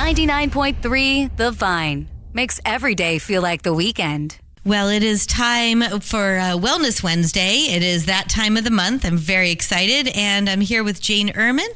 99.3 The Vine makes every day feel like the weekend. Well, it is time for Wellness Wednesday. It is that time of the month. I'm very excited, and I'm here with Jane Ehrman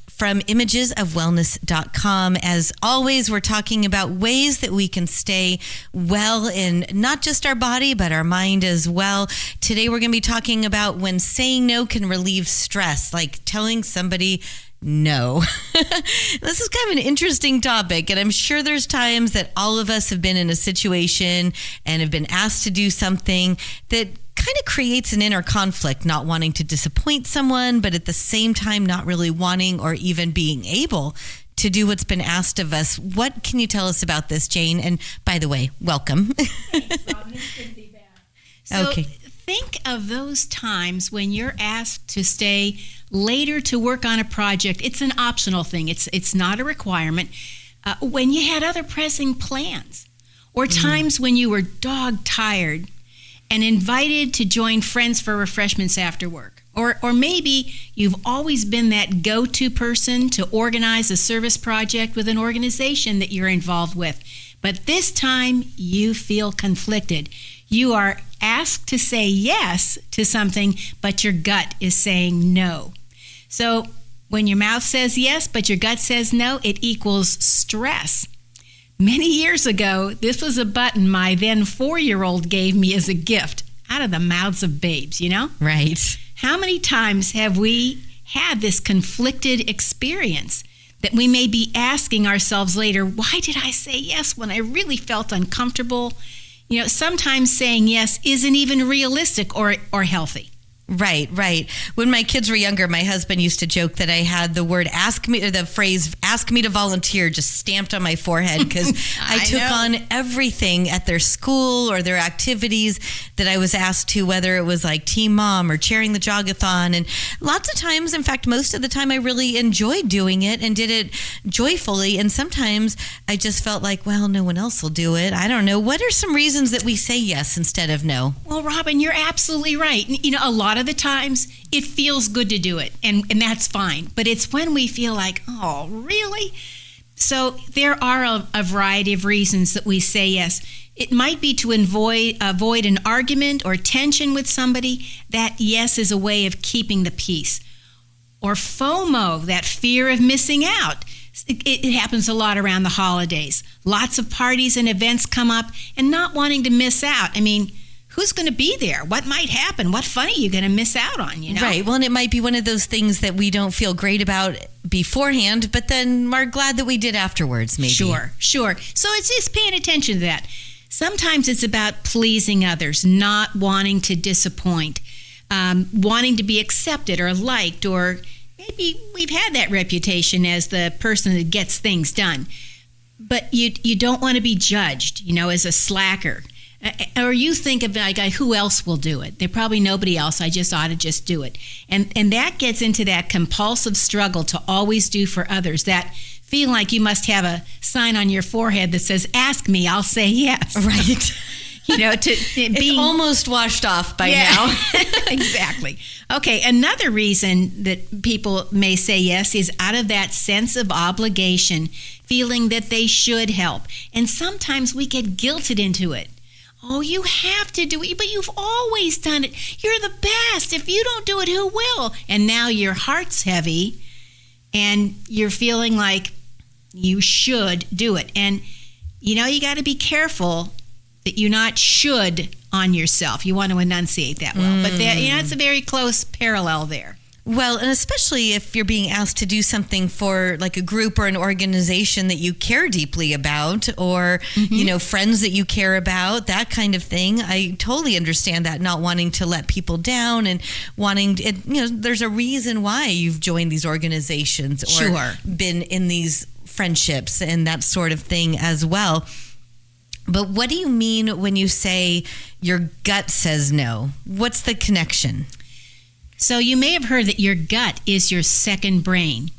from imagesofwellness.com. As always, we're talking about ways that we can stay well in not just our body, but our mind as well. Today, we're going to be talking about when saying no can relieve stress, like telling somebody no. This is kind of an interesting topic, and I'm sure there's times that all of us have been in a situation and have been asked to do something that kind of creates an inner conflict, not wanting to disappoint someone, but at the same time not really wanting or even being able to do what's been asked of us. What can you tell us about this, Jane? And by the way, welcome. Thanks, Robin. It's good to be back. So think of those times when you're asked to stay later to work on a project. It's an optional thing. It's not a requirement. When you had other pressing plans, or times when you were dog tired and invited to join friends for refreshments after work. Or maybe you've always been that go-to person to organize a service project with an organization that you're involved with. But this time you feel conflicted. You are asked to say yes to something, but your gut is saying no. So when your mouth says yes, but your gut says no, it equals stress. Many years ago, this was a button my then 4-year-old gave me as a gift out of the mouths of babes, you know? Right. How many times have we had this conflicted experience that we may be asking ourselves later, why did I say yes when I really felt uncomfortable? You know, sometimes saying yes isn't even realistic or healthy. Right. When my kids were younger, my husband used to joke that I had the phrase "ask me to volunteer" just stamped on my forehead because I took on everything at their school or their activities that I was asked to, whether it was like Team Mom or chairing the jogathon. And lots of times, in fact, most of the time, I really enjoyed doing it and did it joyfully. And sometimes I just felt like, well, no one else will do it. I don't know. What are some reasons that we say yes instead of no? Well, Robin, you're absolutely right. You know, a lot of the times it feels good to do it, and that's fine. But it's when we feel like, oh, really? So there are a variety of reasons that we say yes. It might be to avoid an argument or tension with somebody. That yes is a way of keeping the peace. Or FOMO, that fear of missing out. It happens a lot around the holidays. Lots of parties and events come up, and not wanting to miss out. I mean, who's going to be there? What might happen? What fun are you going to miss out on, you know? Right. Well, and it might be one of those things that we don't feel great about beforehand, but then are glad that we did afterwards, maybe. Sure. So it's just paying attention to that. Sometimes it's about pleasing others, not wanting to disappoint, wanting to be accepted or liked, or maybe we've had that reputation as the person that gets things done. But you don't want to be judged, you know, as a slacker. Or you think of like, who else will do it? There's probably nobody else. I just ought to just do it. And that gets into that compulsive struggle to always do for others. That feeling like you must have a sign on your forehead that says, ask me, I'll say yes. Right. You know, it's almost washed off by now. Exactly. Okay, another reason that people may say yes is out of that sense of obligation, feeling that they should help. And sometimes we get guilted into it. Oh, you have to do it, but you've always done it. You're the best. If you don't do it, who will? And now your heart's heavy, and you're feeling like you should do it. And, you know, you got to be careful that you not should on yourself. You want to enunciate that well. But it's a very close parallel there. Well, and especially if you're being asked to do something for like a group or an organization that you care deeply about, or, you know, friends that you care about, that kind of thing. I totally understand that, not wanting to let people down and wanting to, you know, there's a reason why you've joined these organizations or been in these friendships and that sort of thing as well. But what do you mean when you say your gut says no? What's the connection? So you may have heard that your gut is your second brain.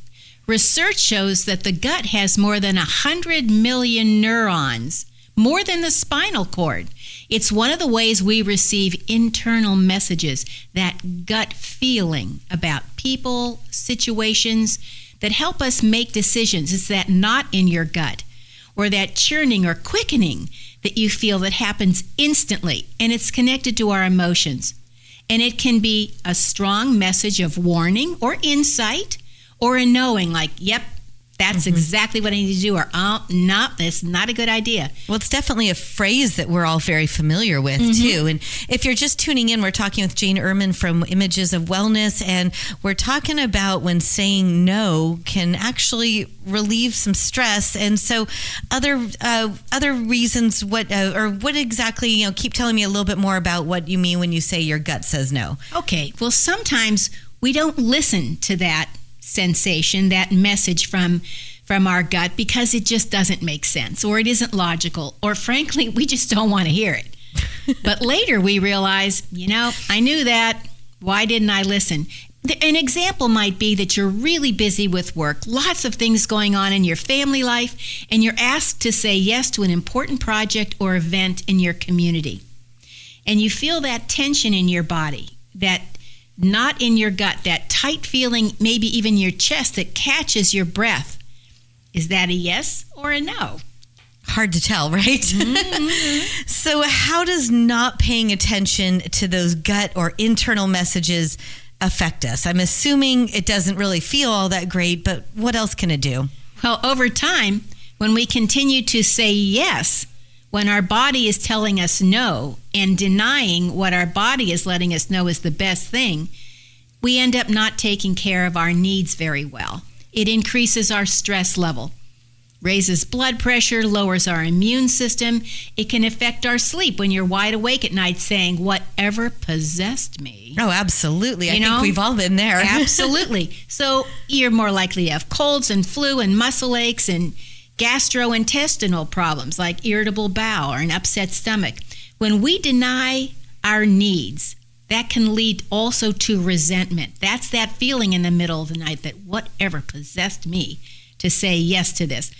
Research shows that the gut has more than 100 million neurons, more than the spinal cord. It's one of the ways we receive internal messages, that gut feeling about people, situations. that help us make decisions. It's that knot in your gut or that churning or quickening that you feel that happens instantly, and it's connected to our emotions. And it can be a strong message of warning or insight or a knowing like, yep, that's exactly what I need to do, or no, that's not a good idea. Well, it's definitely a phrase that we're all very familiar with, too. And if you're just tuning in, we're talking with Jane Ehrman from Images of Wellness, and we're talking about when saying no can actually relieve some stress. And so other reasons, what exactly, keep telling me a little bit more about what you mean when you say your gut says no. Okay, well, sometimes we don't listen to that sensation, that message from our gut, because it just doesn't make sense, or it isn't logical, or frankly, we just don't want to hear it. But later we realize, I knew that. Why didn't I listen? An example might be that you're really busy with work, lots of things going on in your family life, and you're asked to say yes to an important project or event in your community. And you feel that tension in your body, that knot in your gut, that tight feeling, maybe even your chest that catches your breath. Is that a yes or a no? Hard to tell, right? So how does not paying attention to those gut or internal messages affect us? I'm assuming it doesn't really feel all that great, but what else can it do? Well, over time, when we continue to say yes, when our body is telling us no and denying what our body is letting us know is the best thing, we end up not taking care of our needs very well. It increases our stress level, raises blood pressure, lowers our immune system. It can affect our sleep when you're wide awake at night saying, whatever possessed me. Oh, absolutely. I think we've all been there. Absolutely. So you're more likely to have colds and flu and muscle aches and gastrointestinal problems like irritable bowel or an upset stomach. When we deny our needs, that can lead also to resentment. That's that feeling in the middle of the night that whatever possessed me to say yes to this.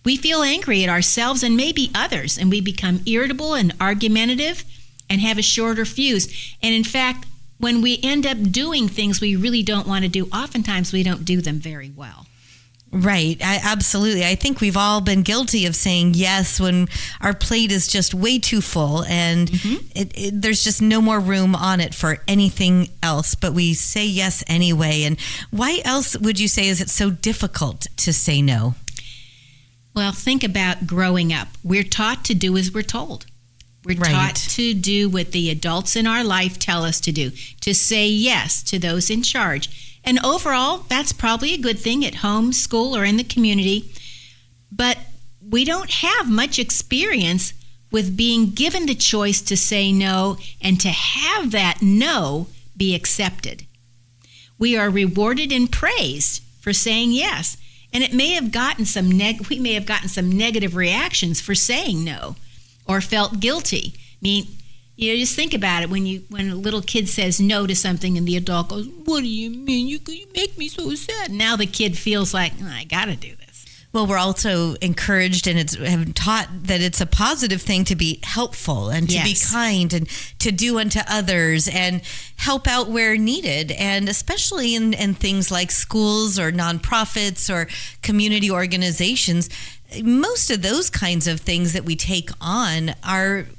We feel angry at ourselves and maybe others, and we become irritable and argumentative and have a shorter fuse. And in fact, when we end up doing things we really don't want to do, oftentimes we don't do them very well. Right. Absolutely. I think we've all been guilty of saying yes when our plate is just way too full and there's just no more room on it for anything else, but we say yes anyway. And why else would you say is it so difficult to say no? Well, think about growing up. We're taught to do as we're told. We're taught to do what the adults in our life tell us to do, to say yes to those in charge. And overall, that's probably a good thing at home, school, or in the community. But we don't have much experience with being given the choice to say no and to have that no be accepted. We are rewarded and praised for saying yes. And it may have gotten we may have gotten some negative reactions for saying no or felt guilty. I mean, just think about it when a little kid says no to something and the adult goes, "What do you mean? You make me so sad." Now the kid feels like, I got to do this. Well, we're also encouraged and have taught that it's a positive thing to be helpful and to be kind and to do unto others and help out where needed. And especially in things like schools or nonprofits or community organizations, most of those kinds of things that we take on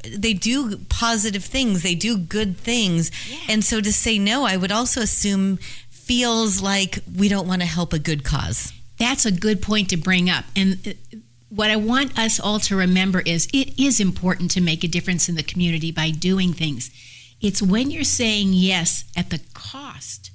they do positive things, they do good things. Yeah. And so to say no, I would also assume feels like we don't want to help a good cause. That's a good point to bring up. And what I want us all to remember is it is important to make a difference in the community by doing things. It's when you're saying yes at the cost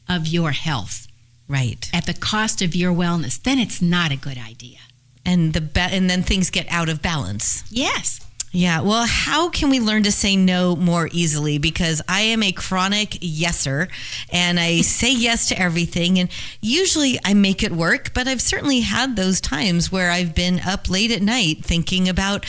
of your health, right, at the cost of your wellness, then it's not a good idea. And then things get out of balance. Yes. Yeah. Well, how can we learn to say no more easily? Because I am a chronic yeser and I say yes to everything. And usually I make it work, but I've certainly had those times where I've been up late at night thinking about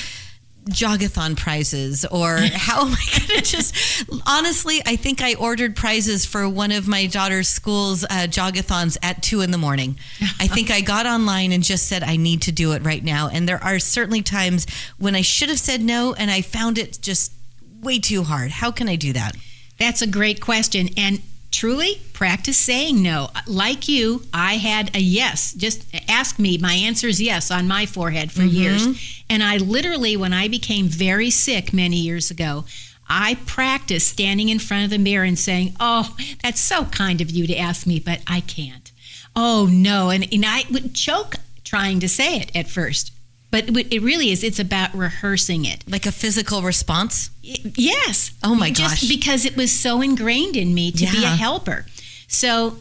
jogathon prizes or how am I going to honestly, I think I ordered prizes for one of my daughter's school's jogathons at 2 a.m. I think I got online and just said, I need to do it right now. And there are certainly times when I should have said no and I found it just way too hard. How can I do that? That's a great question. And truly practice saying no. Like you, I had a yes. Just ask me. My answer is yes on my forehead for years. And I literally, when I became very sick many years ago, I practiced standing in front of the mirror and saying, oh, that's so kind of you to ask me, but I can't. Oh, no. And I would choke trying to say it at first. But it really is. It's about rehearsing it. Like a physical response? Yes. Oh, my gosh. Just because it was so ingrained in me to be a helper. So,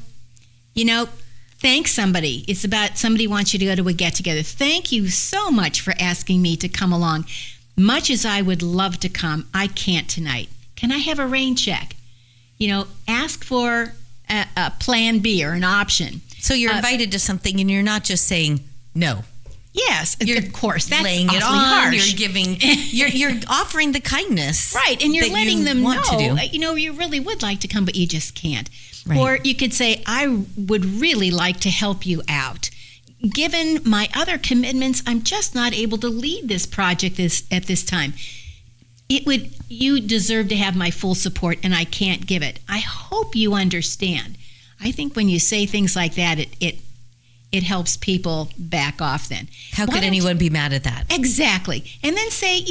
thank somebody. It's about somebody wants you to go to a get-together. Thank you so much for asking me to come along. Much as I would love to come, I can't tonight. Can I have a rain check? Ask for a plan B or an option. So you're invited to something and you're not just saying no. Yes, of course. That's laying it on. Harsh. You're giving. You're offering the kindness, right? And you're letting them know. To do. You really would like to come, but you just can't. Right. Or you could say, I would really like to help you out. Given my other commitments, I'm just not able to lead this project at this time. You deserve to have my full support, and I can't give it. I hope you understand. I think when you say things like that, it helps people back off then. How could anyone be mad at that? Exactly. And then say,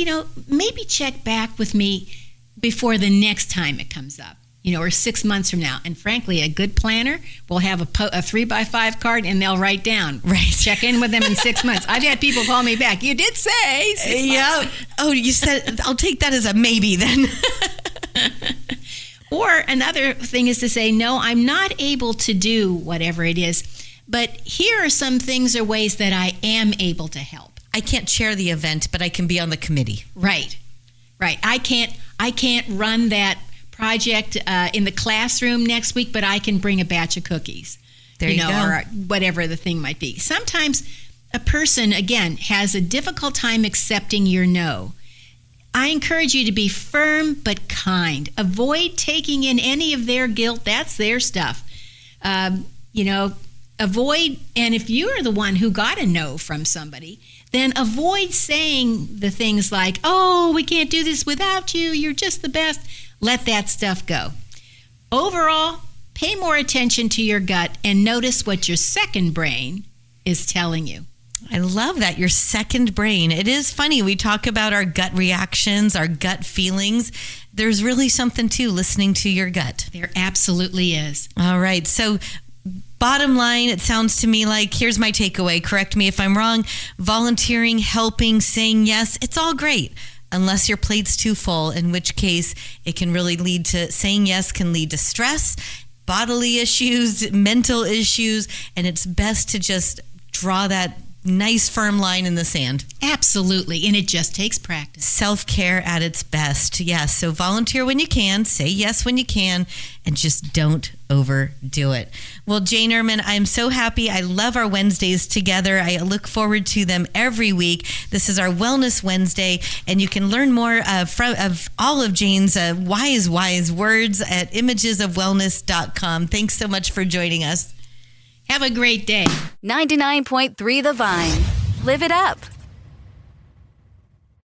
maybe check back with me before the next time it comes up, or 6 months from now. And frankly, a good planner will have a 3x5 card and they'll write down. Right. Check in with them in 6 months. I've had people call me back. You did say 6 months. Yeah. Oh, you said, I'll take that as a maybe then. Or another thing is to say, no, I'm not able to do whatever it is. But here are some things or ways that I am able to help. I can't chair the event, but I can be on the committee. Right. I can't run that project in the classroom next week, but I can bring a batch of cookies. There you go. Or whatever the thing might be. Sometimes a person, again, has a difficult time accepting your no. I encourage you to be firm but kind. Avoid taking in any of their guilt. That's their stuff. Avoid, and if you're the one who got a no from somebody, then avoid saying the things like, oh, we can't do this without you, you're just the best. Let that stuff go. Overall, pay more attention to your gut and notice what your second brain is telling you. I love that, your second brain. It is funny. We talk about our gut reactions, our gut feelings. There's really something to listening to your gut. There absolutely is. All right. So bottom line, it sounds to me like, here's my takeaway. Correct me if I'm wrong. Volunteering, helping, saying yes, it's all great. Unless your plate's too full, in which case it can really lead to, saying yes can lead to stress, bodily issues, mental issues, and it's best to just draw that nice firm line in the sand. Absolutely, and it just takes practice. Self-care at its best. Yes, so volunteer when you can, say yes when you can, and just don't overdo it. Well, Jane Ehrman, I'm so happy. I love our Wednesdays together. I look forward to them every week. This is our Wellness Wednesday, and you can learn more of all of Jane's wise words at imagesofwellness.com. Thanks so much for joining us. Have a great day. 99.3 The Vine. Live it up.